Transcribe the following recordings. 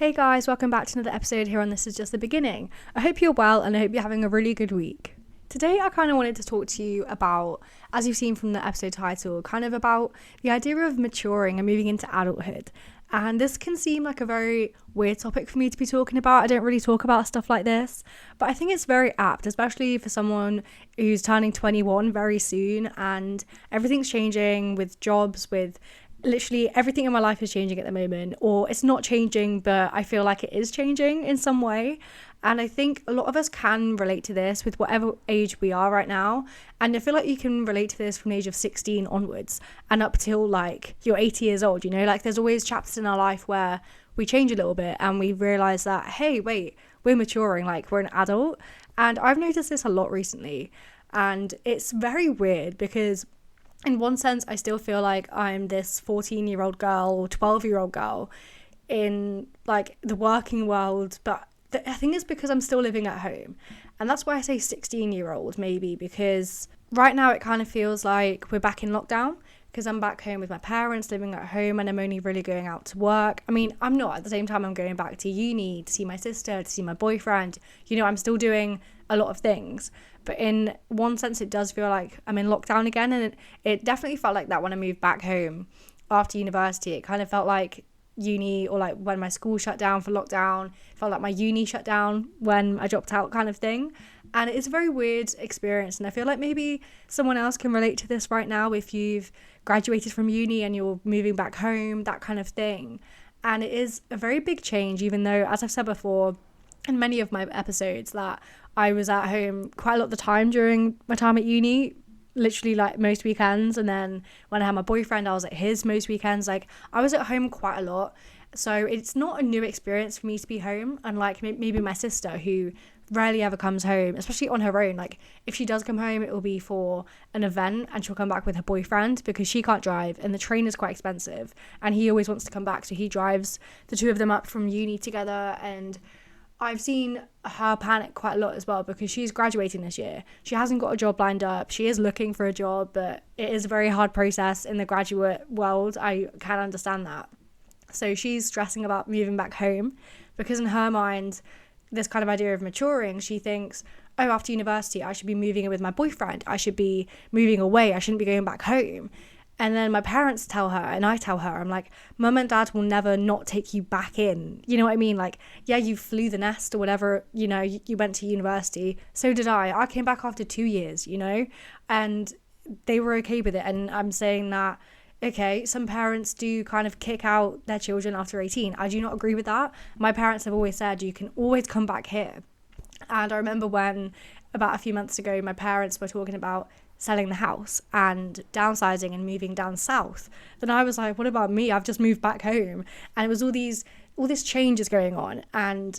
Hey guys, welcome back to another episode here on This Is Just the Beginning. I hope you're well and I hope you're having a really good week. Today I kind of wanted to talk to you about, as you've seen from the episode title, kind of about the idea of maturing and moving into adulthood. And this can seem like a very weird topic for me to be talking about. I don't really talk about stuff like this, but I think it's very apt, especially for someone who's turning 21 very soon and everything's changing with jobs, with literally everything in my life is changing at the moment, or it's not changing, but I feel like it is changing in some way. And I think a lot of us can relate to this with whatever age we are right now. And I feel like you can relate to this from the age of 16 onwards and up till like you're 80 years old, you know, like there's always chapters in our life where we change a little bit and we realize that, hey, wait, we're maturing, like we're an adult. And I've noticed this a lot recently. And it's very weird because in one sense, I still feel like I'm this 14-year-old girl or 12-year-old girl in like the working world, but I think it's because I'm still living at home. And that's why I say 16-year-old maybe, because right now it kind of feels like we're back in lockdown because I'm back home with my parents, living at home, and I'm only really going out to work. I mean, I'm not. At the same time, I'm going back to uni to see my sister, to see my boyfriend. You know, I'm still doing a lot of things. But in one sense, it does feel like I'm in lockdown again. And it definitely felt like that when I moved back home after university. It kind of felt like uni, or like when my school shut down for lockdown. It felt like my uni shut down when I dropped out, kind of thing. And it's a very weird experience. And I feel like maybe someone else can relate to this right now if you've graduated from uni and you're moving back home, that kind of thing. And it is a very big change, even though, as I've said before in many of my episodes, that I was at home quite a lot of the time during my time at uni, literally like most weekends. And then when I had my boyfriend, I was at his most weekends. Like I was at home quite a lot. So it's not a new experience for me to be home, unlike maybe my sister, who rarely ever comes home, especially on her own. Like if she does come home, it will be for an event and she'll come back with her boyfriend because she can't drive and the train is quite expensive and he always wants to come back, so he drives the two of them up from uni together. And I've seen her panic quite a lot as well because she's graduating this year. She hasn't got a job lined up. She is looking for a job, but it is a very hard process in the graduate world. I can understand that. So she's stressing about moving back home because in her mind, this kind of idea of maturing, she thinks, oh, after university, I should be moving in with my boyfriend. I should be moving away. I shouldn't be going back home. And then my parents tell her, and I tell her, I'm like, mum and dad will never not take you back in. You know what I mean? Like, yeah, you flew the nest or whatever, you know, you went to university. So did I. I came back after 2 years, you know, and they were okay with it. And I'm saying that, okay, some parents do kind of kick out their children after 18. I do not agree with that. My parents have always said you can always come back here. And I remember when, about a few months ago, my parents were talking about selling the house and downsizing and moving down south. Then I was like, what about me? I've just moved back home. And it was all this change is going on. And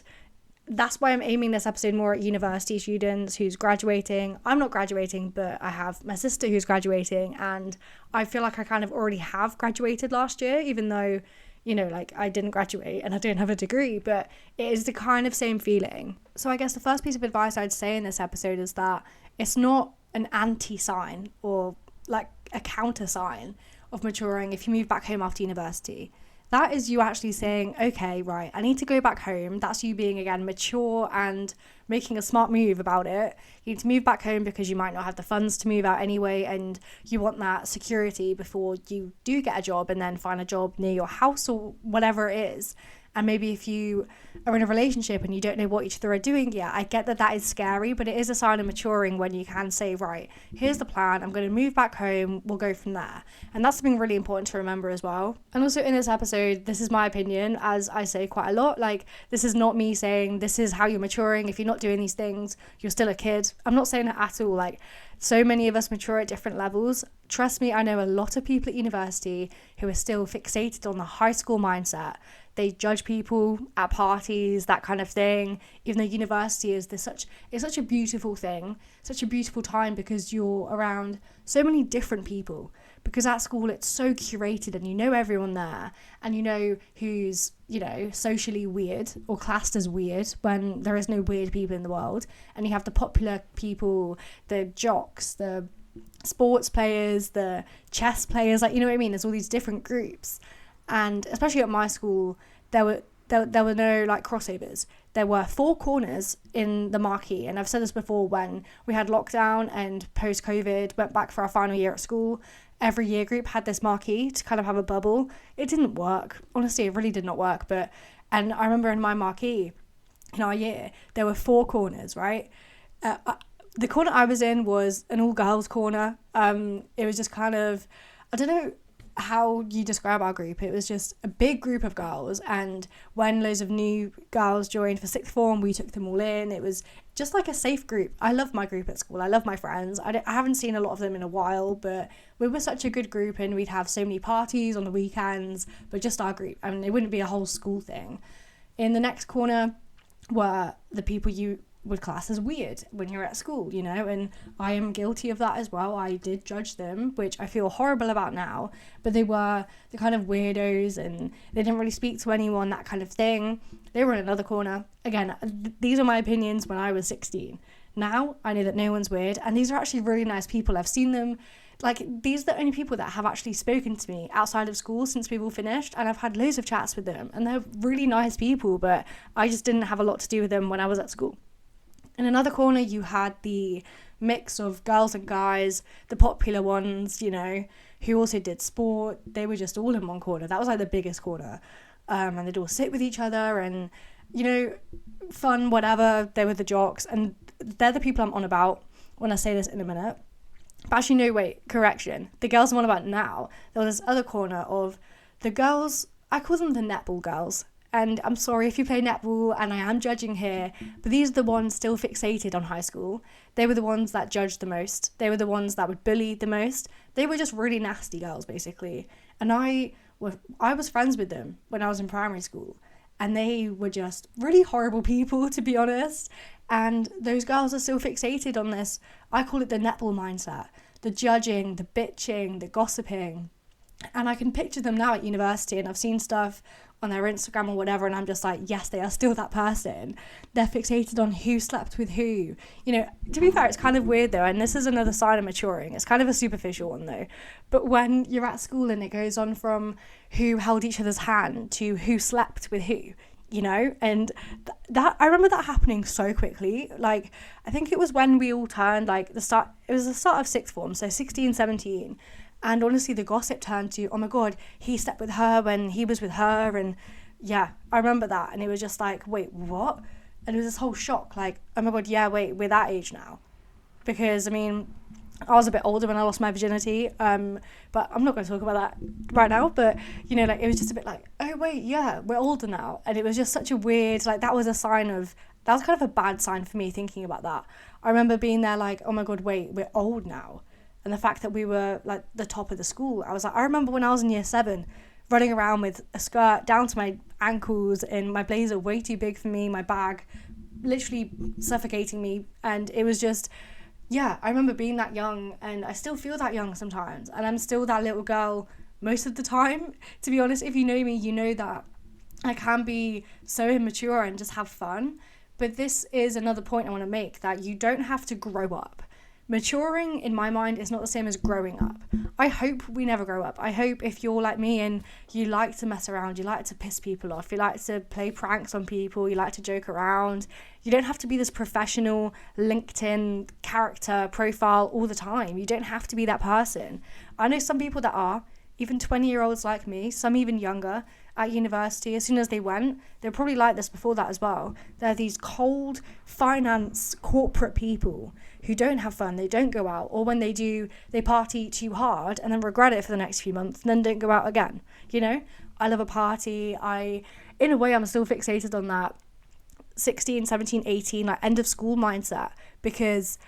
that's why I'm aiming this episode more at university students who's graduating. I'm not graduating, but I have my sister who's graduating, and I feel like I kind of already have graduated last year, even though, you know, like I didn't graduate and I don't have a degree, but it is the kind of same feeling. So I guess the first piece of advice I'd say in this episode is that it's not an anti-sign or like a counter sign of maturing if you move back home after university. That is you actually saying, okay, right, I need to go back home. That's you being, again, mature and making a smart move about it. You need to move back home because you might not have the funds to move out anyway, and you want that security before you do get a job and then find a job near your house or whatever it is. And maybe if you are in a relationship and you don't know what each other are doing yet, I get that that is scary, but it is a sign of maturing when you can say, right, here's the plan. I'm going to move back home. We'll go from there. And that's something really important to remember as well. And also in this episode, this is my opinion, as I say quite a lot. Like, this is not me saying this is how you're maturing. If you're not doing these things, you're still a kid. I'm not saying that at all. Like, so many of us mature at different levels. Trust me, I know a lot of people at university who are still fixated on the high school mindset. They judge people at parties, that kind of thing. Even though university is such a beautiful thing, such a beautiful time because you're around so many different people. Because at school it's so curated and you know everyone there and you know who's, you know, socially weird or classed as weird when there is no weird people in the world. And you have the popular people, the jocks, the sports players, the chess players, like, you know what I mean? There's all these different groups. And especially at my school, there there were no like crossovers. There were 4 corners in the marquee, and I've said this before, when we had lockdown and post-COVID went back for our final year at school, every year group had this marquee to kind of have a bubble. It didn't work. Honestly, it really did not work. And I remember in my marquee, in our year, there were 4 corners, right? The corner I was in was an all-girls corner. It was just kind of, I don't know how you describe our group. It was just a big group of girls, and when loads of new girls joined for 6th form, we took them all in. It was just like a safe group. I love my group at school. I love my friends. I haven't seen a lot of them in a while, but we were such a good group, and we'd have so many parties on the weekends, but just our group. I mean, it wouldn't be a whole school thing. In the next corner were the people you would class as weird when you're at school, you know, and I am guilty of that as well. I did judge them, which I feel horrible about now, but they were the kind of weirdos, and they didn't really speak to anyone, that kind of thing. They were in another corner. Again, these are my opinions when I was 16. Now I know that no one's weird, and these are actually really nice people. I've seen them, like, these are the only people that have actually spoken to me outside of school since we've all finished, and I've had loads of chats with them, and they're really nice people, but I just didn't have a lot to do with them when I was at school. In another corner, you had the mix of girls and guys, the popular ones, you know, who also did sport. They were just all in one corner. That was like the biggest corner. And they'd all sit with each other and, you know, fun, whatever. They were the jocks. And they're the people I'm on about when I say this in a minute. But actually, no, wait, correction. The girls I'm on about now, there was this other corner of the girls, I call them the netball girls. And I'm sorry if you play netball, and I am judging here, but these are the ones still fixated on high school. They were the ones that judged the most. They were the ones that would bully the most. They were just really nasty girls, basically. And I was friends with them when I was in primary school. And they were just really horrible people, to be honest. And those girls are still fixated on this, I call it the netball mindset. The judging, the bitching, the gossiping. And I can picture them now at university, and I've seen stuff on their Instagram or whatever, and I'm just like, yes, they are still that person. They're fixated on who slept with who. You know, to be fair, it's kind of weird though, and this is another sign of maturing. It's kind of a superficial one though. But when you're at school and it goes on from who held each other's hand to who slept with who, you know, and that I remember that happening so quickly. Like, I think it was when we all turned, like, it was the start of 6th form, so 16, 17. And honestly, the gossip turned to, oh my God, he slept with her when he was with her. And yeah, I remember that. And it was just like, wait, what? And it was this whole shock, like, oh my God, yeah, wait, we're that age now. Because, I mean, I was a bit older when I lost my virginity. But I'm not going to talk about that right now. But, you know, like, it was just a bit like, oh, wait, yeah, we're older now. And it was just such a weird, like, that was kind of a bad sign for me thinking about that. I remember being there like, oh my God, wait, we're old now. And the fact that we were like the top of the school, I was like, I remember when I was in year 7, running around with a skirt down to my ankles and my blazer way too big for me, my bag literally suffocating me. And it was just, yeah, I remember being that young, and I still feel that young sometimes. And I'm still that little girl most of the time. To be honest, if you know me, you know that I can be so immature and just have fun. But this is another point I want to make, that you don't have to grow up. Maturing, in my mind, is not the same as growing up. I hope we never grow up. I hope if you're like me and you like to mess around, you like to piss people off, you like to play pranks on people, you like to joke around, you don't have to be this professional LinkedIn character profile all the time. You don't have to be that person. I know some people that are, even 20-year-olds like me, some even younger, at university, as soon as they went, they were probably like this before that as well. They're these cold finance corporate people who don't have fun, they don't go out, or when they do, they party too hard and then regret it for the next few months and then don't go out again. You know, I love a party. In a way, I'm still fixated on that 16, 17, 18, like end of school mindset, because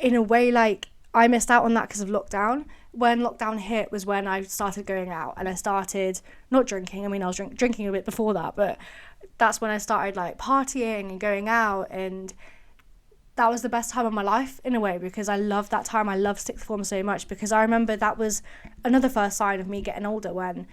in a way, like, I missed out on that because of lockdown. When lockdown hit was when I started going out, and I started not drinking. I mean, I was drinking a bit before that, but that's when I started like partying and going out, and that was the best time of my life in a way, because I loved that time. I loved 6th form so much, because I remember that was another first sign of me getting older, when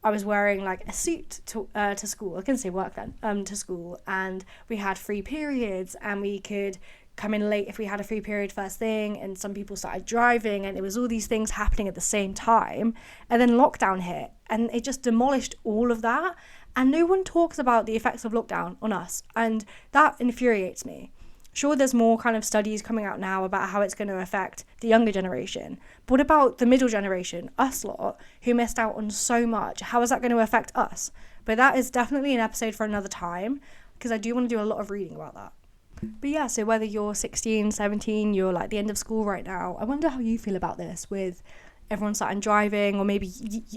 I was wearing like a suit to school. I couldn't say work then, to school, and we had free periods, and we could come in late if we had a free period first thing, and some people started driving, and it was all these things happening at the same time. And then lockdown hit, and it just demolished all of that. And no one talks about the effects of lockdown on us. And that infuriates me. Sure, there's more kind of studies coming out now about how it's going to affect the younger generation. But what about the middle generation, us lot, who missed out on so much? How is that going to affect us? But that is definitely an episode for another time, because I do want to do a lot of reading about that. But yeah, so whether you're 16, 17, you're like the end of school right now, I wonder how you feel about this with everyone starting driving, or maybe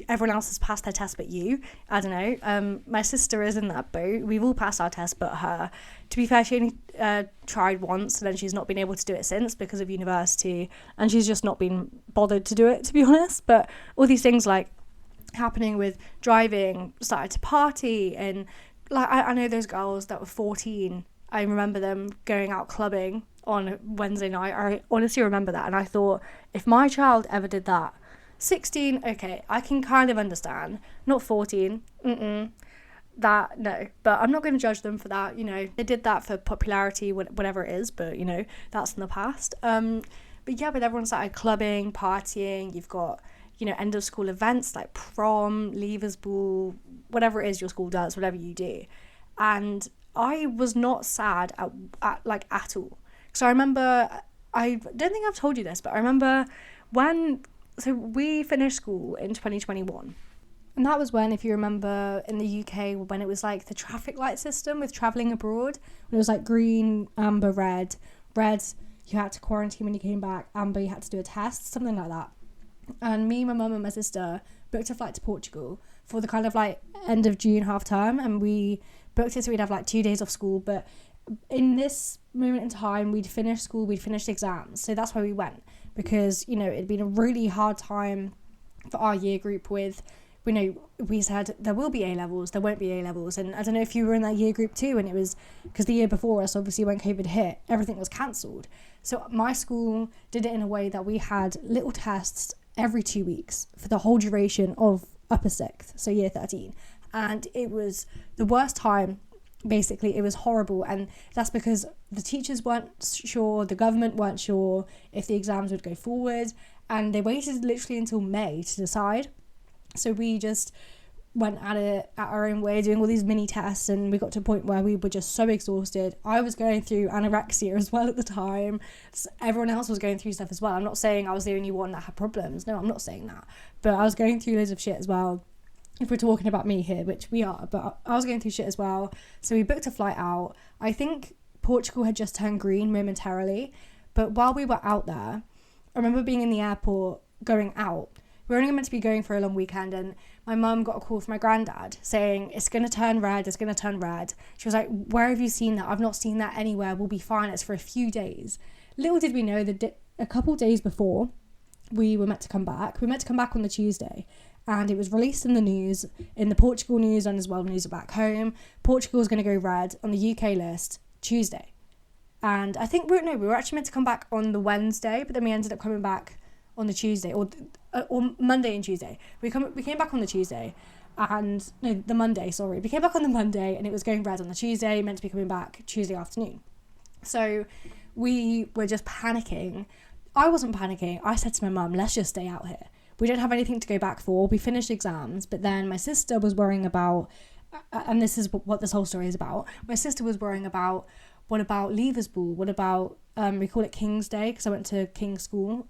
everyone else has passed their test but you. I don't know. My sister is in that boat. We've all passed our test but her. To be fair, she only tried once, and then she's not been able to do it since because of university, and she's just not been bothered to do it, to be honest. But all these things like happening with driving, started to party, and like I know those girls that were 14. I remember them going out clubbing on Wednesday night. I honestly remember that, and I thought, if my child ever did that, 16, okay, I can kind of understand. Not 14, that, no. But I'm not going to judge them for that, you know. They did that for popularity, whatever it is, but, you know, that's in the past. But yeah, with everyone started clubbing, partying, you've got, you know, end of school events like prom, leavers ball, whatever it is your school does, whatever you do. And I was not sad at all. So I remember, I don't think I've told you this, but I remember so we finished school in 2021. And that was when, if you remember, in the UK, when it was like the traffic light system with travelling abroad, when it was like green, amber, red. Red, you had to quarantine when you came back. Amber, you had to do a test, something like that. And me, my mum and my sister booked a flight to Portugal for the kind of like end of June half term. And we booked it so we'd have like 2 days off school. But in this moment in time, we'd finished school, we'd finished exams. So that's why we went. Because, you know, it'd been a really hard time for our year group with, you know, we said there will be A-levels, there won't be A-levels. And I don't know if you were in that year group too, and it was, because the year before us, obviously when COVID hit, everything was cancelled. So my school did it in a way that we had little tests every 2 weeks for the whole duration of upper sixth, so year 13. And it was the worst time. Basically, it was horrible, and that's because the teachers weren't sure, the government weren't sure if the exams would go forward, and they waited literally until May to decide. So we just went at it at our own way, doing all these mini tests, and we got to a point where we were just so exhausted. I was going through anorexia as well at the time. So everyone else was going through stuff as well. I'm not saying I was the only one that had problems. No, I'm not saying that. But I was going through loads of shit as well. If we're talking about me here, which we are, but I was going through shit as well. So we booked a flight out. I think Portugal had just turned green momentarily, but while we were out there, I remember being in the airport going out. We were only meant to be going for a long weekend, and my mum got a call from my granddad saying, it's going to turn red, it's going to turn red. She was like, where have you seen that? I've not seen that anywhere. We'll be fine. It's for a few days. Little did we know that a couple days before we were meant to come back. We were meant to come back on the Tuesday. And it was released in the news, in the Portugal news and as well news back home. Portugal was going to go red on the UK list Tuesday. And I think we were actually meant to come back on the Wednesday, but then we ended up coming back on the Tuesday, or Monday and Tuesday. We came back on the Tuesday, and no, the Monday, sorry. We came back on the Monday, and it was going red on the Tuesday, meant to be coming back Tuesday afternoon. So we were just panicking. I wasn't panicking. I said to my mum, let's just stay out here. We don't have anything to go back for. We finished exams, but then my sister was worrying about, and this is what this whole story is about. My sister was worrying about, what about leavers ball? What about, we call it King's Day because I went to King's school.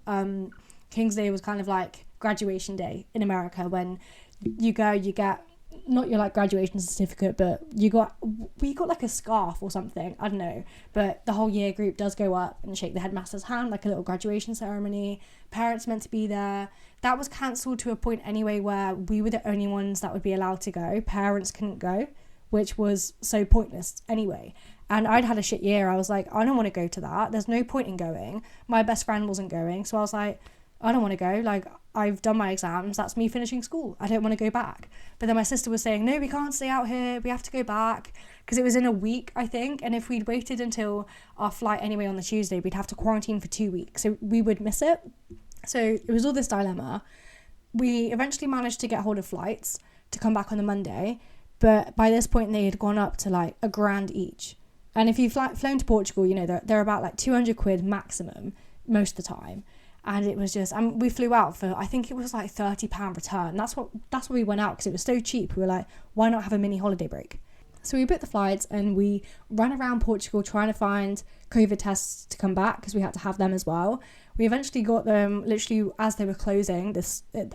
King's Day was kind of like graduation day in America, when you get not your like graduation certificate, but we got like a scarf or something, I don't know, but the whole year group does go up and shake the headmaster's hand, like a little graduation ceremony. Parents meant to be there. That was cancelled to a point anyway where we were the only ones that would be allowed to go. Parents couldn't go, which was so pointless anyway. And I'd had a shit year. I was like, I don't want to go to that. There's no point in going. My best friend wasn't going, so I was like, I don't want to go. Like, I've done my exams. That's me finishing school. I don't want to go back. But then my sister was saying, no, we can't stay out here. We have to go back. Because it was in a week, I think. And if we'd waited until our flight anyway on the Tuesday, we'd have to quarantine for 2 weeks. So we would miss it. So it was all this dilemma. We eventually managed to get hold of flights to come back on the Monday. But by this point, they had gone up to like $1,000 each. And if you've flown to Portugal, you know, they're about like 200 quid maximum most of the time. And it was just, and we flew out for, I think it was like £30 return. That's what we went out because it was so cheap. We were like, why not have a mini holiday break? So we booked the flights and we ran around Portugal trying to find COVID tests to come back because we had to have them as well. We eventually got them literally as they were closing.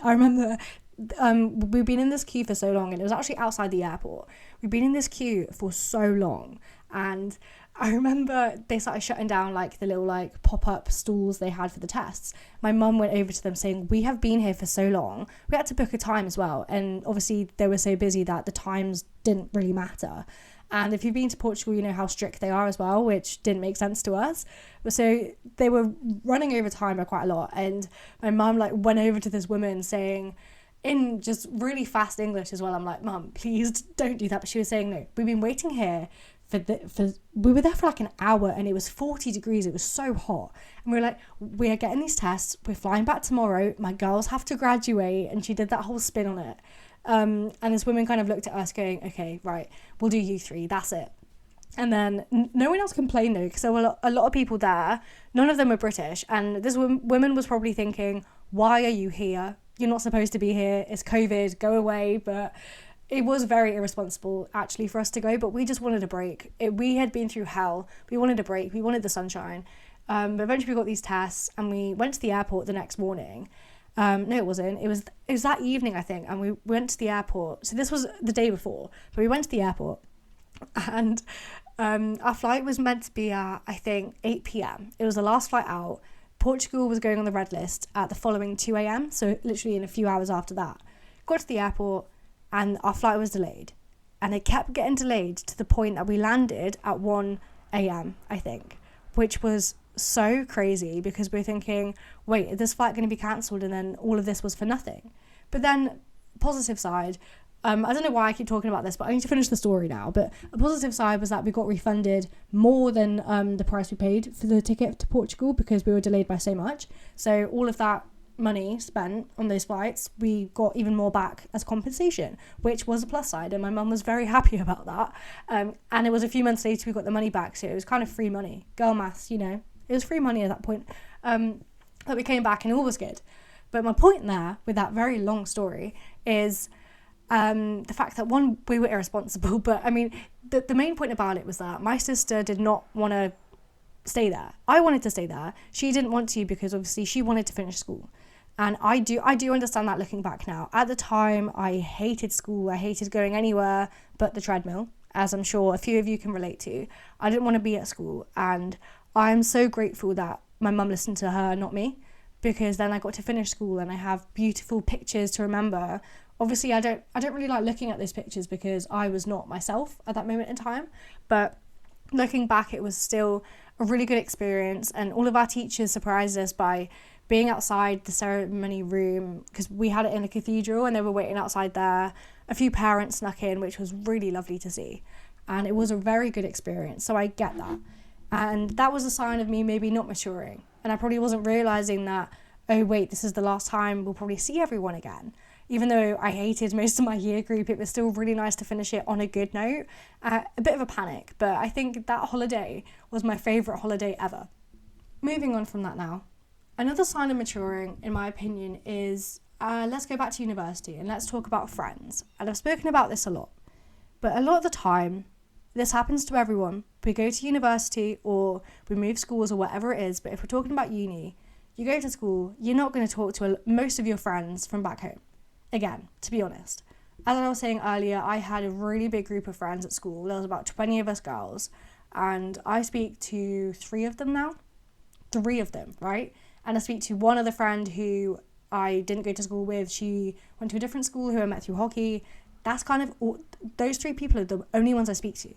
I remember we've been in this queue for so long, and it was actually outside the airport. We've been in this queue for so long, and I remember they started shutting down like the little like pop-up stalls they had for the tests. My mum went over to them saying, we have been here for so long. We had to book a time as well, and obviously they were so busy that the times didn't really matter. And if you've been to Portugal, you know how strict they are as well, which didn't make sense to us. So they were running over time by quite a lot, and my mum like went over to this woman saying, in just really fast English as well, I'm like, Mum, please don't do that. But she was saying, no, we've been waiting here we were there for like an hour, and it was 40 degrees. It was so hot. And we were like, we are getting these tests. We're flying back tomorrow. My girls have to graduate. And she did that whole spin on it. And this woman kind of looked at us going, okay, right, we'll do you three. That's it. And then no one else complained though, because there were a lot of people there. None of them were British. And this woman was probably thinking, why are you here? You're not supposed to be here. It's COVID. Go away. But it was very irresponsible actually for us to go, but we just wanted a break. We had been through hell. We wanted a break. We wanted the sunshine. But eventually we got these tests and we went to the airport the next morning. No, it wasn't. It was that evening, I think. And we went to the airport. So this was the day before, but we went to the airport and our flight was meant to be at, I think, 8 p.m. It was the last flight out. Portugal was going on the red list at the following 2 a.m. So literally in a few hours after that. Got to the airport, and our flight was delayed, and it kept getting delayed to the point that we landed at 1 a.m. I think, which was so crazy because we're thinking, wait, is this flight going to be cancelled? And then all of this was for nothing. But then positive side, I don't know why I keep talking about this, but I need to finish the story now. But a positive side was that we got refunded more than the price we paid for the ticket to Portugal because we were delayed by so much. So all of that money spent on those flights, we got even more back as compensation, which was a plus side, and my mum was very happy about that. And it was a few months later we got the money back, so it was kind of free money. Girl maths, you know, it was free money at that point. But we came back and all was good. But my point there with that very long story is the fact that one, we were irresponsible, but I mean the main point about it was that my sister did not want to stay there. I wanted to stay there. She didn't want to because obviously she wanted to finish school. And I do understand that looking back now. At the time, I hated school. I hated going anywhere but the treadmill, as I'm sure a few of you can relate to. I didn't want to be at school. And I'm so grateful that my mum listened to her, not me, because then I got to finish school and I have beautiful pictures to remember. Obviously, I don't really like looking at those pictures because I was not myself at that moment in time. But looking back, it was still a really good experience. And all of our teachers surprised us by being outside the ceremony room, because we had it in a cathedral and they were waiting outside there. A few parents snuck in, which was really lovely to see. And it was a very good experience. So I get that. And that was a sign of me maybe not maturing. And I probably wasn't realising that, oh wait, this is the last time we'll probably see everyone again. Even though I hated most of my year group, it was still really nice to finish it on a good note. A bit of a panic, but I think that holiday was my favourite holiday ever. Moving on from that now. Another sign of maturing, in my opinion, is let's go back to university and let's talk about friends. And I've spoken about this a lot. But a lot of the time, this happens to everyone. We go to university or we move schools or whatever it is. But if we're talking about uni, you go to school, you're not going to talk to most of your friends from back home. Again, to be honest. As I was saying earlier, I had a really big group of friends at school. There was about 20 of us girls. And I speak to 3 of them now. 3 of them, right? And I speak to one other friend who I didn't go to school with. She went to a different school who I met through hockey. That's kind of all, those 3 people are the only ones I speak to.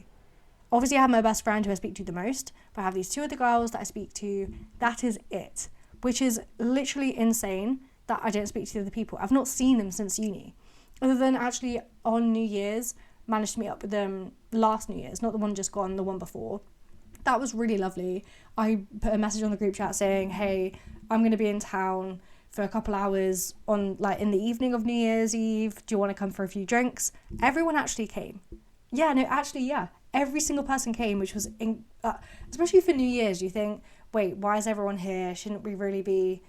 Obviously, I have my best friend who I speak to the most, but I have these 2 other girls that I speak to. That is it, which is literally insane that I don't speak to the other people. I've not seen them since uni, other than actually on New Year's, managed to meet up with them last New Year's, not the one just gone, the one before. That was really lovely. I put a message on the group chat saying, hey, I'm going to be in town for a couple hours on in the evening of New Year's Eve. Do you want to come for a few drinks? Everyone actually came. Yeah. Every single person came, which was, especially for New Year's, you think, wait, why is everyone here? Shouldn't we really be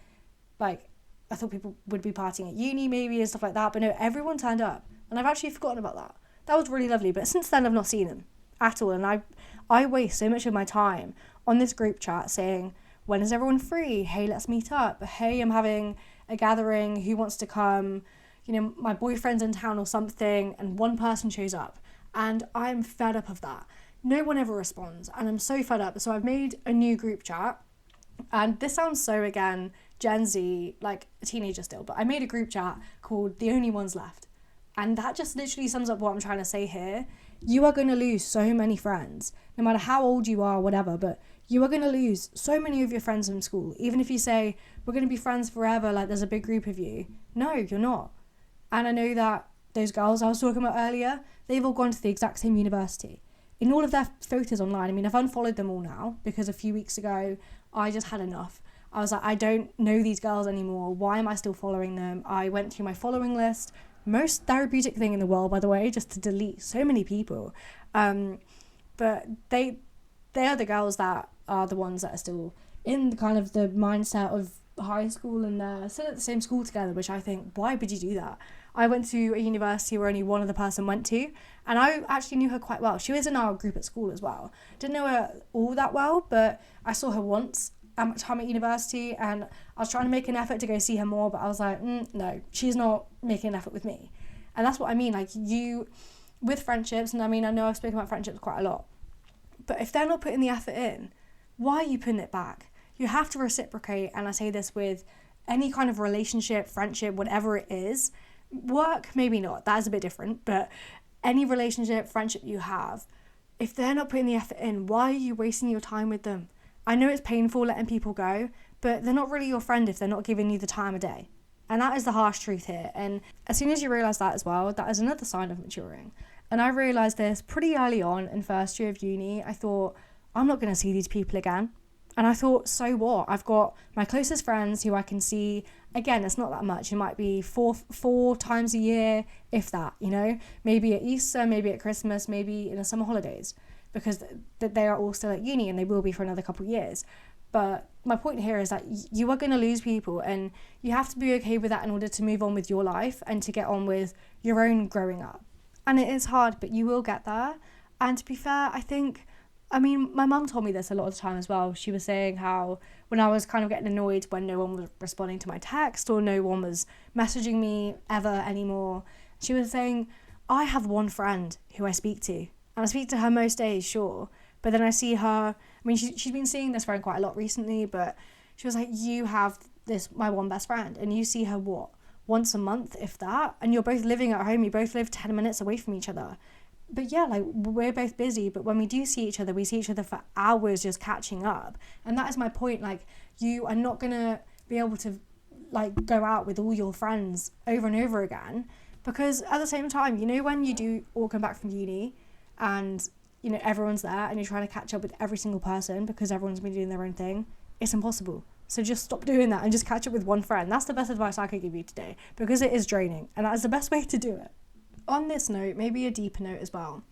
like, I thought people would be partying at uni maybe and stuff like that, but no, everyone turned up, and I've actually forgotten about that. That was really lovely, but since then I've not seen them at all, and I waste so much of my time on this group chat saying, when is everyone free? Hey, let's meet up. Hey, I'm having a gathering. Who wants to come? My boyfriend's in town or something, and one person shows up, and I'm fed up of that. No one ever responds, and I'm so fed up. So I've made a new group chat, and this sounds so, again, Gen Z, like a teenager still, but I made a group chat called The Only Ones Left. And that just literally sums up what I'm trying to say here. You are going to lose so many friends, no matter how old you are, whatever, but you are going to lose so many of your friends from school. Even if you say, we're going to be friends forever, like there's a big group of you. No, you're not. And I know that those girls I was talking about earlier, they've all gone to the exact same university. In all of their photos online, I mean, I've unfollowed them all now because a few weeks ago, I just had enough. I was like, I don't know these girls anymore. Why am I still following them? I went through my following list. Most therapeutic thing in the world, by the way, just to delete so many people. But they are the girls that are the ones that are still in the kind of the mindset of high school, and they're still at the same school together, which I think, why would you do that? I went to a university where only one other person went to, and I actually knew her quite well. She was in our group at school as well. Didn't know her all that well, but I saw her once at my time at university, and I was trying to make an effort to go see her more, but I was like, no, she's not making an effort with me. And that's what I mean, like, you, with friendships, and I mean, I know I've spoken about friendships quite a lot, but if they're not putting the effort in, why are you putting it back? You have to reciprocate, and I say this with any kind of relationship, friendship, whatever it is. Work, maybe not, that is a bit different, but any relationship, friendship you have, if they're not putting the effort in, why are you wasting your time with them? I know it's painful letting people go, but they're not really your friend if they're not giving you the time of day. And that is the harsh truth here. And as soon as you realise that as well, that is another sign of maturing. And I realised this pretty early on in first year of uni. I thought, I'm not going to see these people again. And I thought, so what? I've got my closest friends who I can see, again, it's not that much. It might be four times a year, if that, maybe at Easter, maybe at Christmas, maybe in the summer holidays, because they are all still at uni and they will be for another couple of years. But my point here is that you are going to lose people, and you have to be okay with that in order to move on with your life and to get on with your own growing up. And it is hard, but you will get there. And to be fair, my mum told me this a lot of the time as well. She was saying how when I was kind of getting annoyed when no one was responding to my text or no one was messaging me ever anymore, she was saying, I have one friend who I speak to. And I speak to her most days, sure. But then I see her, she's been seeing this friend quite a lot recently, but she was like, you have my one best friend, and you see her, once a month, if that? And you're both living at home, you both live 10 minutes away from each other. But yeah, like, we're both busy, but when we do see each other, we see each other for hours just catching up. And that is my point, like, you are not going to be able to, like, go out with all your friends over and over again, because at the same time, when you do all come back from uni and, everyone's there and you're trying to catch up with every single person because everyone's been doing their own thing, it's impossible. So just stop doing that and just catch up with one friend. That's the best advice I could give you today, because it is draining, and that is the best way to do it. On this note, maybe a deeper note as well,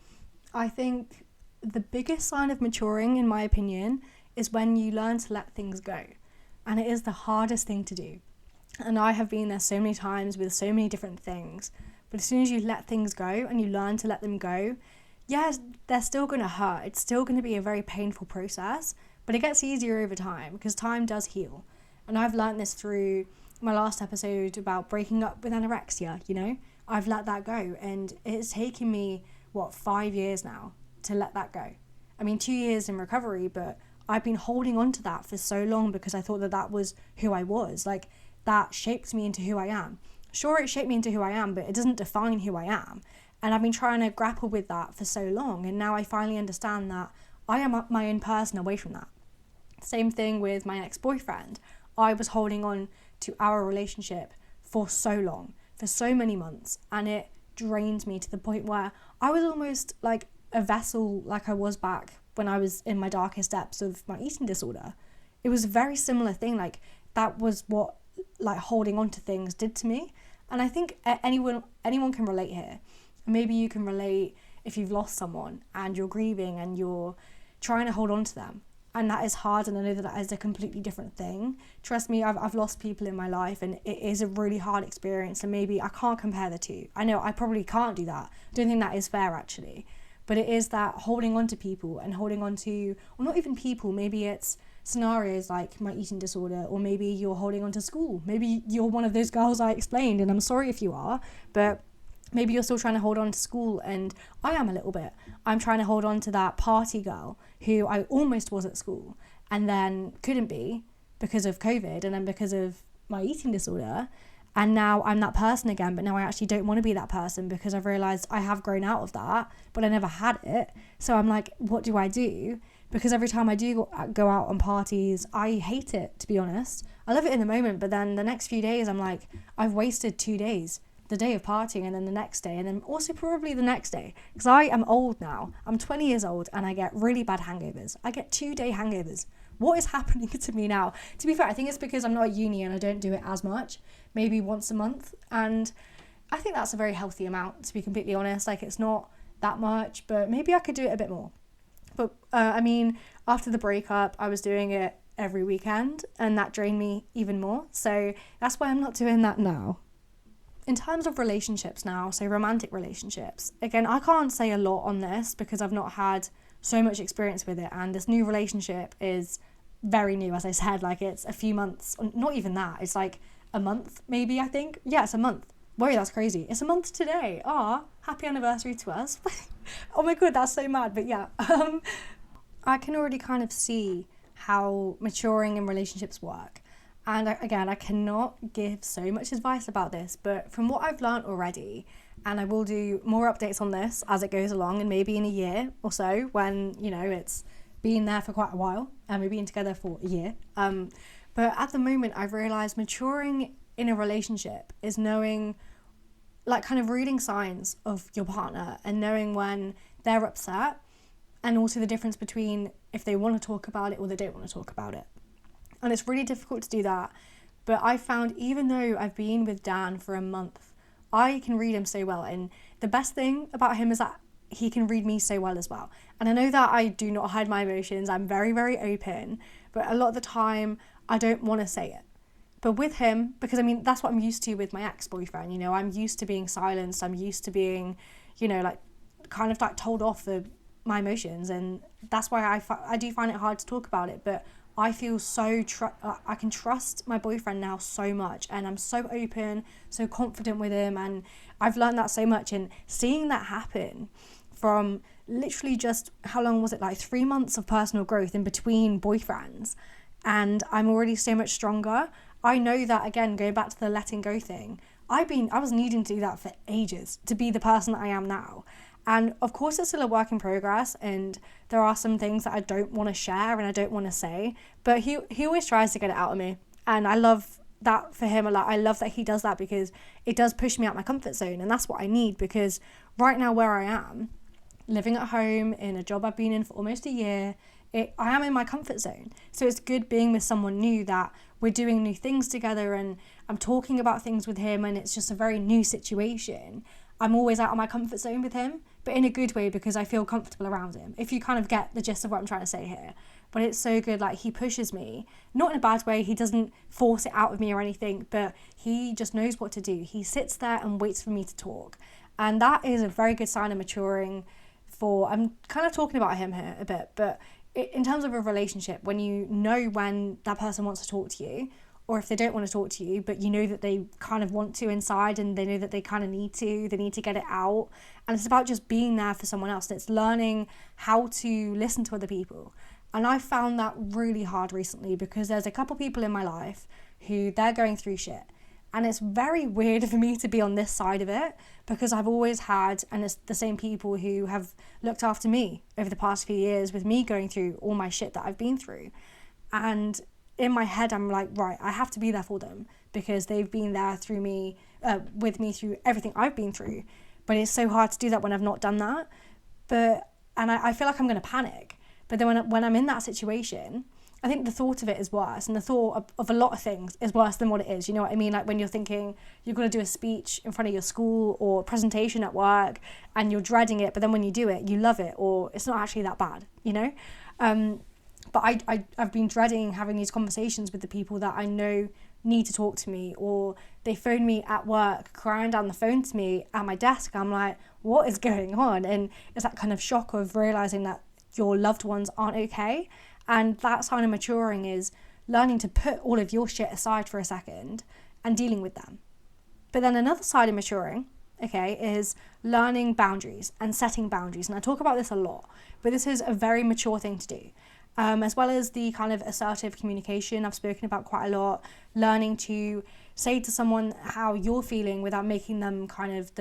I think the biggest sign of maturing, in my opinion, is when you learn to let things go. And it is the hardest thing to do. And I have been there so many times with so many different things. But as soon as you let things go and you learn to let them go, yes, they're still going to hurt. It's still going to be a very painful process, but it gets easier over time because time does heal. And I've learned this through my last episode about breaking up with anorexia, I've let that go, and it's taken me, 5 years now to let that go. 2 years in recovery, but I've been holding on to that for so long because I thought that was who I was. Like, that shaped me into who I am. Sure, it shaped me into who I am, but it doesn't define who I am. And I've been trying to grapple with that for so long, and now I finally understand that I am my own person away from that. Same thing with my ex-boyfriend. I was holding on to our relationship for so long, for so many months, and it drained me to the point where I was almost like a vessel, like I was back when I was in my darkest depths of my eating disorder. It was a very similar thing. Like, that was what, like, holding on to things did to me. And I think anyone can relate here. Maybe you can relate if you've lost someone and you're grieving and you're trying to hold on to them. And that is hard, and I know that is a completely different thing. Trust me, I've lost people in my life, and it is a really hard experience, and maybe I can't compare the two. I know I probably can't do that. I don't think that is fair, actually. But it is that holding on to people and holding on to, or not even people, maybe it's scenarios like my eating disorder, or maybe you're holding on to school. Maybe you're one of those girls I explained, and I'm sorry if you are, but maybe you're still trying to hold on to school, and I am a little bit. I'm trying to hold on to that party girl who I almost was at school and then couldn't be because of COVID and then because of my eating disorder. And now I'm that person again, but now I actually don't want to be that person because I've realised I have grown out of that, but I never had it. So I'm like, what do I do? Because every time I do go out on parties, I hate it, to be honest. I love it in the moment, but then the next few days, I'm like, I've wasted 2 days. The day of partying, and then the next day, and then also probably the next day, because I am old now. I'm 20 years old and I get really bad hangovers. I get 2-day hangovers. What is happening to me now? To be fair, I think it's because I'm not at uni and I don't do it as much, maybe once a month, and I think that's a very healthy amount, to be completely honest. Like, it's not that much, but maybe I could do it a bit more. But I mean, after the breakup, I was doing it every weekend, and that drained me even more, so that's why I'm not doing that now. In terms of relationships now, so romantic relationships, again, I can't say a lot on this because I've not had so much experience with it, and this new relationship is very new, as I said. Like, it's a few months, not even that, it's like a month maybe, I think. Yeah, it's a month. Whoa, that's crazy. It's a month today. Happy anniversary to us. Oh my god, that's so mad. But yeah, I can already kind of see how maturing in relationships work. And again, I cannot give so much advice about this, but from what I've learned already, and I will do more updates on this as it goes along, and maybe in a year or so when, it's been there for quite a while, and we've been together for a year. But at the moment, I've realised maturing in a relationship is knowing, like, kind of reading signs of your partner and knowing when they're upset, and also the difference between if they want to talk about it or they don't want to talk about it. And it's really difficult to do that. But I found, even though I've been with Dan for a month, I can read him so well. And the best thing about him is that he can read me so well as well. And I know that I do not hide my emotions. I'm very, very open. But a lot of the time, I don't want to say it. But with him, because that's what I'm used to with my ex-boyfriend. I'm used to being silenced. I'm used to being, kind of like told off for my emotions. And that's why I do find it hard to talk about it. But I feel I can trust my boyfriend now so much, and I'm so open, so confident with him, and I've learned that so much. And seeing that happen from literally just, how long was it, like 3 months of personal growth in between boyfriends, and I'm already so much stronger. I know that, again, going back to the letting go thing, I was needing to do that for ages to be the person that I am now. And of course, it's still a work in progress, and there are some things that I don't want to share and I don't want to say, but he always tries to get it out of me, and I love that for him a lot. I love that he does that because it does push me out my comfort zone, and that's what I need, because right now where I am, living at home in a job I've been in for almost a year, I am in my comfort zone. So it's good being with someone new, that we're doing new things together, and I'm talking about things with him, and it's just a very new situation. I'm always out of my comfort zone with him, but in a good way, because I feel comfortable around him, if you kind of get the gist of what I'm trying to say here. But it's so good, like, he pushes me, not in a bad way, he doesn't force it out of me or anything, but he just knows what to do. He sits there and waits for me to talk, and that is a very good sign of maturing. I'm kind of talking about him here a bit, but in terms of a relationship, when you know when that person wants to talk to you, or if they don't want to talk to you, but you know that they kind of want to inside, and they know that they kind of need to get it out. And it's about just being there for someone else. It's learning how to listen to other people. And I found that really hard recently, because there's a couple people in my life who they're going through shit. And it's very weird for me to be on this side of it, because I've always had, and it's the same people who have looked after me over the past few years with me going through all my shit that I've been through. And in my head, I'm like, right, I have to be there for them, because they've been there through me, with me through everything I've been through. But it's so hard to do that when I've not done that. And I feel like I'm going to panic. But then when I'm in that situation, I think the thought of it is worse, and the thought of a lot of things is worse than what it is. You know what I mean? Like when you're thinking you're going to do a speech in front of your school or a presentation at work, and you're dreading it, but then when you do it, you love it, or it's not actually that bad, you know? But I've been dreading having these conversations with the people that I know need to talk to me, or they phone me at work crying down the phone to me at my desk. I'm like, what is going on? And it's that kind of shock of realizing that your loved ones aren't okay. And that sign of maturing is learning to put all of your shit aside for a second and dealing with them. But then another side of maturing, okay, is learning boundaries and setting boundaries. And I talk about this a lot, but this is a very mature thing to do. As well as the kind of assertive communication I've spoken about quite a lot, learning to say to someone how you're feeling without making them kind of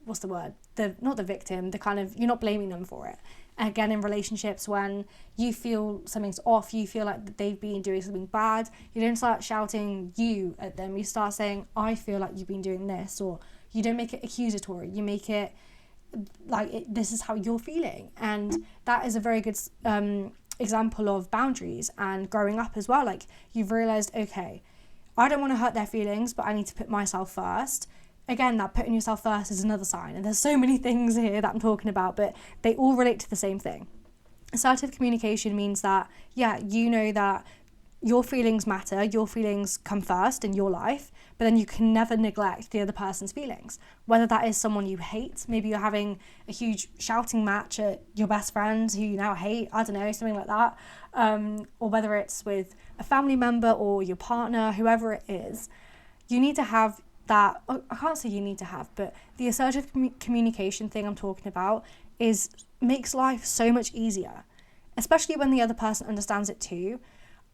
what's the word? Not the victim, the kind of, you're not blaming them for it. Again, in relationships, when you feel something's off, you feel like they've been doing something bad, you don't start shouting you at them. You start saying, I feel like you've been doing this, or you don't make it accusatory. You make it like this is how you're feeling. And that is a very good example of boundaries and growing up as well. Like, you've realized, okay, I don't want to hurt their feelings, but I need to put myself first. Again, that putting yourself first is another sign, and there's so many things here that I'm talking about, but they all relate to the same thing. Assertive communication means that, yeah, you know that your feelings matter, your feelings come first in your life, but then you can never neglect the other person's feelings. Whether that is someone you hate, maybe you're having a huge shouting match at your best friend who you now hate, I don't know, something like that, or whether it's with a family member or your partner, whoever it is, you need to have that. I can't say you need to have, but the assertive communication thing I'm talking about makes life so much easier, especially when the other person understands it too.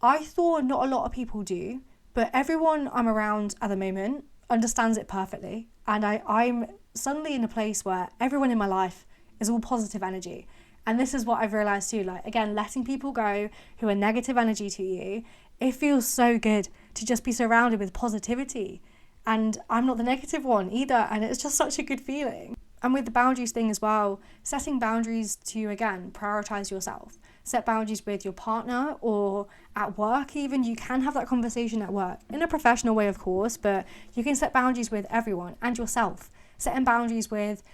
I thought not a lot of people do, but everyone I'm around at the moment understands it perfectly. And I'm suddenly in a place where everyone in my life is all positive energy. And this is what I've realized too, like, again, letting people go who are negative energy to you, it feels so good to just be surrounded with positivity. And I'm not the negative one either, and it's just such a good feeling. And with the boundaries thing as well, setting boundaries to, again, prioritize yourself. Set boundaries with your partner or at work even. You can have that conversation at work in a professional way, of course, but you can set boundaries with everyone and yourself. Setting boundaries with,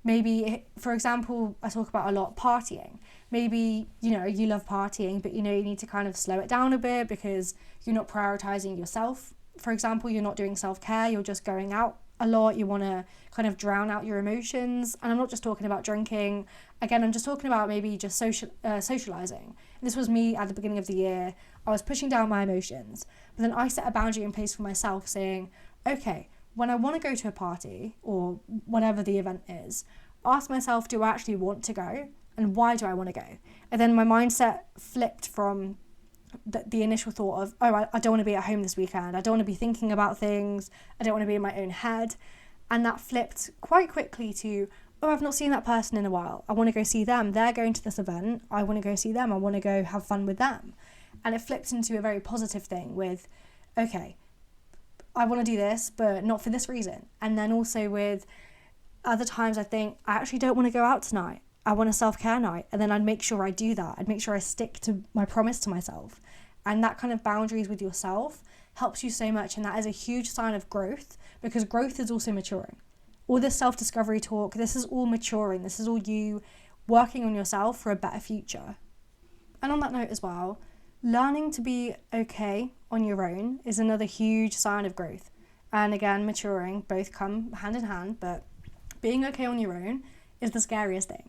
maybe, for example, I talk about a lot partying. Maybe, you love partying, but you need to kind of slow it down a bit because you're not prioritizing yourself. For example, you're not doing self-care, you're just going out a lot, you want to kind of drown out your emotions. And I'm not just talking about drinking. Again, I'm just talking about maybe just socializing. And this was me at the beginning of the year. I was pushing down my emotions, but then I set a boundary in place for myself saying, okay, when I want to go to a party or whatever the event is, ask myself, do I actually want to go? And why do I want to go? And then my mindset flipped from the initial thought of, I don't want to be at home this weekend, I don't want to be thinking about things, I don't want to be in my own head. And that flipped quite quickly to, I've not seen that person in a while, I want to go see them, they're going to this event, I want to go see them, I want to go have fun with them. And it flipped into a very positive thing with, okay, I want to do this, but not for this reason. And then also with other times I think, I actually don't want to go out tonight, I want a self-care night, and then I'd make sure I do that. I'd make sure I stick to my promise to myself. And that kind of boundaries with yourself helps you so much, and that is a huge sign of growth, because growth is also maturing. All this self-discovery talk, this is all maturing. This is all you working on yourself for a better future. And on that note as well, learning to be okay on your own is another huge sign of growth. And again, maturing, both come hand in hand, but being okay on your own is the scariest thing.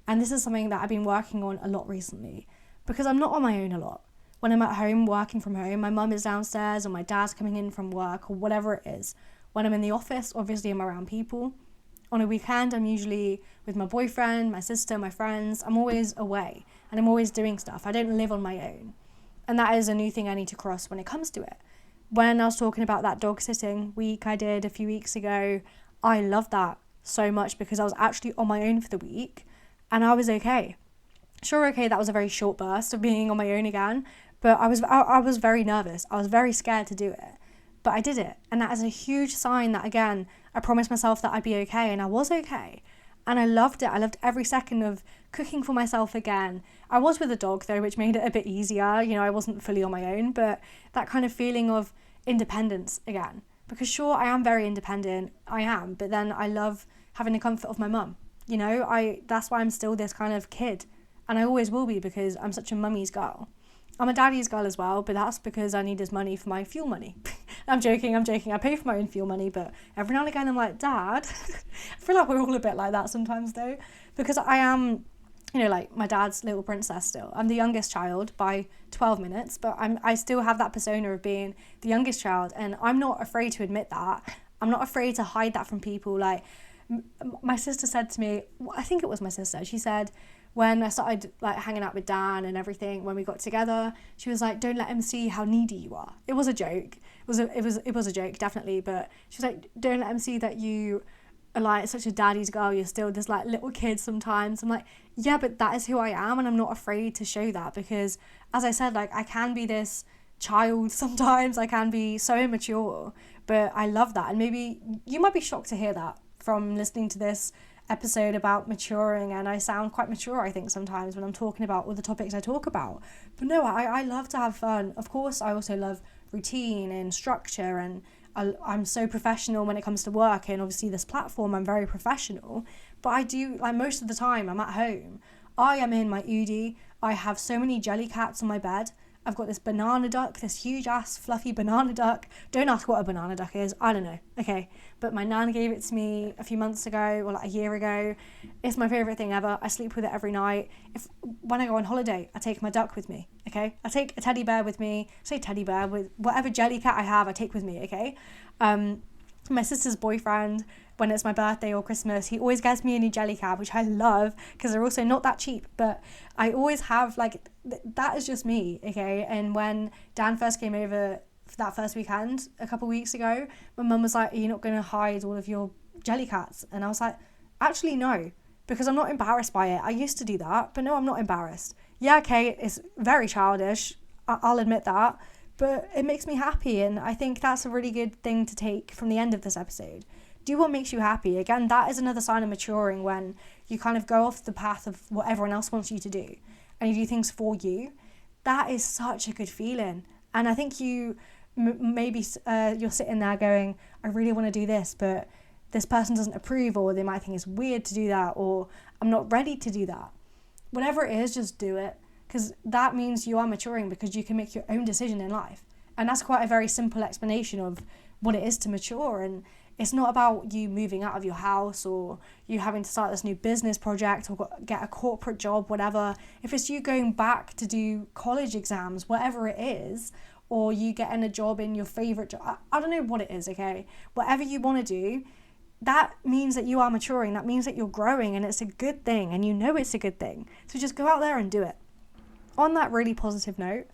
And this is something that I've been working on a lot recently, because I'm not on my own a lot. When I'm at home, working from home, my mum is downstairs or my dad's coming in from work or whatever it is. When I'm in the office, obviously I'm around people. On a weekend, I'm usually with my boyfriend, my sister, my friends. I'm always away and I'm always doing stuff. I don't live on my own. And that is a new thing I need to cross when it comes to it. When I was talking about that dog sitting week I did a few weeks ago, I loved that so much because I was actually on my own for the week. And I was okay. Sure, okay, that was a very short burst of being on my own again, but I was very nervous. I was very scared to do it, but I did it. And that is a huge sign that, again, I promised myself that I'd be okay, and I was okay. And I loved it. I loved every second of cooking for myself again. I was with a dog though, which made it a bit easier. I wasn't fully on my own, but that kind of feeling of independence again. Because sure, I am very independent, I am, but then I love having the comfort of my mum. That's why I'm still this kind of kid. And I always will be, because I'm such a mummy's girl. I'm a daddy's girl as well, but that's because I need his money for my fuel money. I'm joking. I pay for my own fuel money, but every now and again I'm like, Dad. I feel like we're all a bit like that sometimes though, because I am, like my dad's little princess still. I'm the youngest child by 12 minutes, but I still have that persona of being the youngest child, and I'm not afraid to admit that. I'm not afraid to hide that from people. Like my sister said to me, I think it was my sister, she said, when I started like hanging out with Dan and everything, when we got together, she was like, don't let him see how needy you are. It was a joke. It was a joke, definitely. But she was like, don't let him see that you are like such a daddy's girl. You're still this like little kid sometimes. I'm like, yeah, but that is who I am. And I'm not afraid to show that, because as I said, like I can be this child sometimes. I can be so immature, but I love that. And maybe you might be shocked to hear that from listening to this episode about maturing, and I sound quite mature, I think, sometimes when I'm talking about all the topics I talk about. But no, I love to have fun. Of course, I also love routine and structure, and I'm so professional when it comes to work, and obviously this platform I'm very professional, but I do, like most of the time I'm at home, I am in my Udi. I have so many jelly cats on my bed. I've got this banana duck, this huge ass fluffy banana duck. Don't ask what a banana duck is. I don't know. Okay. But my nan gave it to me a few months ago, or like a year ago. It's my favourite thing ever. I sleep with it every night. When I go on holiday, I take my duck with me. Okay. I take a teddy bear with me. Say teddy bear, with whatever jelly cat I have, I take with me. Okay. My sister's boyfriend, when it's my birthday or Christmas, he always gets me a new jelly cat, which I love, because they're also not that cheap, but I always have, like, that is just me, okay? And when Dan first came over for that first weekend a couple weeks ago, my mum was like, are you not going to hide all of your jelly cats? And I was like, actually no, because I'm not embarrassed by it. I used to do that, but no, I'm not embarrassed. Yeah, okay, it's very childish, I'll admit that, but it makes me happy, and I think that's a really good thing to take from the end of this episode. Do what makes you happy. Again, that is another sign of maturing, when you kind of go off the path of what everyone else wants you to do, and you do things for you. That is such a good feeling. And I think you maybe you're sitting there going, I really want to do this, but this person doesn't approve, or they might think it's weird to do that, or I'm not ready to do that. Whatever it is, just do it, because that means you are maturing, because you can make your own decision in life. And that's quite a very simple explanation of what it is to mature. And it's not about you moving out of your house, or you having to start this new business project, or get a corporate job, whatever. If it's you going back to do college exams, whatever it is, or you getting a job in your favourite job, I don't know what it is, okay? Whatever you want to do, that means that you are maturing. That means that you're growing, and it's a good thing, and you know it's a good thing. So just go out there and do it. On that really positive note,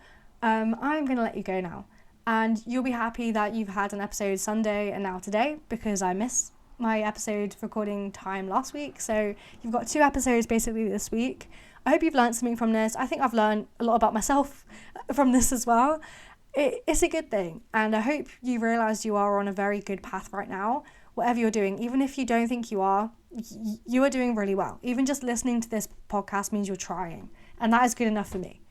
I'm going to let you go now. And you'll be happy that you've had an episode Sunday and now today, because I missed my episode recording time last week. So you've got 2 episodes basically this week. I hope you've learned something from this. I think I've learned a lot about myself from this as well. It's a good thing. And I hope you realise you are on a very good path right now. Whatever you're doing, even if you don't think you are doing really well. Even just listening to this podcast means you're trying. And that is good enough for me.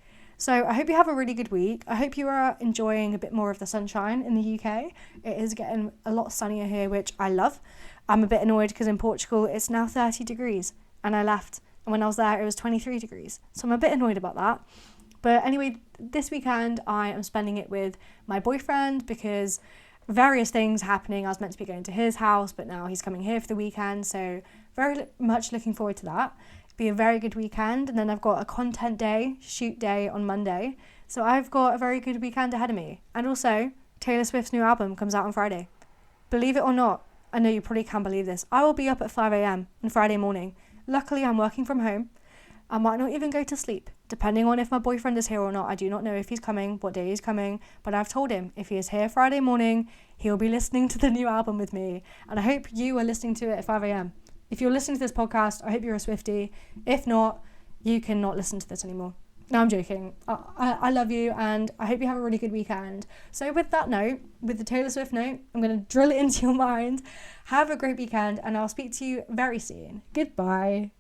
So I hope you have a really good week. I hope you are enjoying a bit more of the sunshine in the UK. It is getting a lot sunnier here, which I love. I'm a bit annoyed because in Portugal it's now 30 degrees and I left, and when I was there it was 23 degrees. So I'm a bit annoyed about that. But anyway, this weekend I am spending it with my boyfriend, because various things happening. I was meant to be going to his house, but now he's coming here for the weekend. So very much looking forward to that. Be a very good weekend. And then I've got a content day, shoot day on Monday. So I've got a very good weekend ahead of me. And also, Taylor Swift's new album comes out on Friday. Believe it or not, I know you probably can't believe this, I will be up at 5 a.m. on Friday morning. Luckily, I'm working from home. I might not even go to sleep, depending on if my boyfriend is here or not. I do not know if he's coming, what day he's coming, but I've told him if he is here Friday morning, he'll be listening to the new album with me. And I hope you are listening to it at 5 a.m. If you're listening to this podcast, I hope you're a Swiftie. If not, you cannot listen to this anymore. No, I'm joking. I love you, and I hope you have a really good weekend. So with that note, with the Taylor Swift note, I'm going to drill it into your mind. Have a great weekend, and I'll speak to you very soon. Goodbye.